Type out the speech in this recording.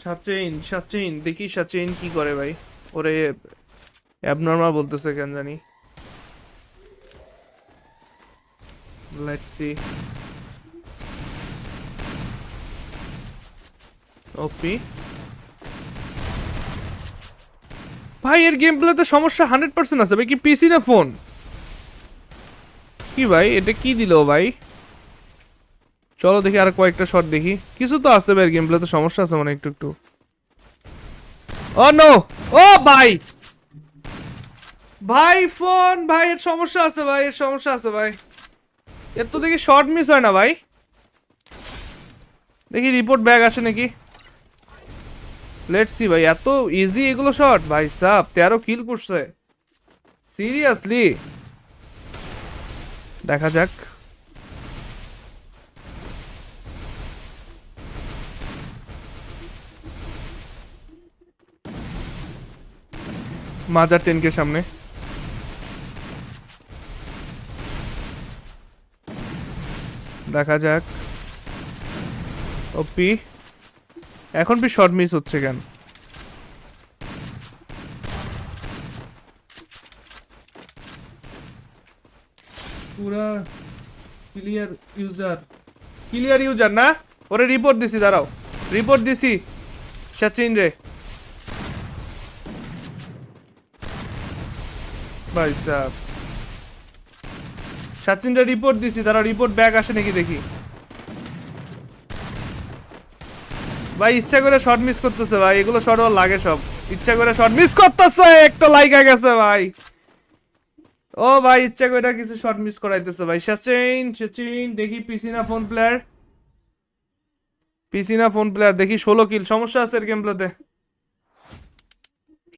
সচিন দেখি সচিন কি করে ভাই। ওরে অ্যাবনর্মাল বলতেছে কেন জানি। Let's see. ওপি ভাই, এর গেম প্লেতে সমস্যা 100% আছে ভাই। কি পিসি না ফোন? কি ভাই এটা কি দিল ভাই? চলো দেখি আর কয়েকটা শট দেখি। কিছু তো আছে ভাই, গেম প্লেতে সমস্যা আছে মানে একটু একটু। ও নো, ও ভাই ভাই ফোন ভাই, এর সমস্যা আছে ভাই, এর সমস্যা আছে ভাই। এর তো দেখি শর্ট মিস হয় না ভাই। দেখি রিপোর্ট ব্যাগ আসে নাকি। লেটস সি ভাই, এত ইজি এগুলো শট ভাই সাব। 13 কিল করছে সিরিয়াসলি। দেখা যাক। মাজার 10 কে সামনে। দেখা যাক। ওপি এখন বি শর্ট মিস হচ্ছে কেন? পুরা ক্লিয়ার ইউজার, ক্লিয়ার ইউজার না। ওরে রিপোর্ট দিছি, দাঁড়াও রিপোর্ট দিছি সচিন রে। ভাই সাহেব সচিন রে রিপোর্ট দিছি, দাঁড়াও রিপোর্ট ব্যাগ আসে নাকি দেখি। ভাই ইচ্ছা করে শর্ট মিস করতেছে ভাই, এগুলো শর্ট ওর লাগে সব। ইচ্ছা করে শর্ট মিস করতেছে, একটা লাইগা গেছে ভাই। ও ভাই ইচ্ছা করে কিছু শর্ট মিস করাইতেছে ভাই। সচিন সচিন দেখি পিসি না ফোন প্লেয়ার। পিসি না ফোন প্লেয়ার দেখি 16 কিল। সমস্যা আছে এর গেম প্লেতে।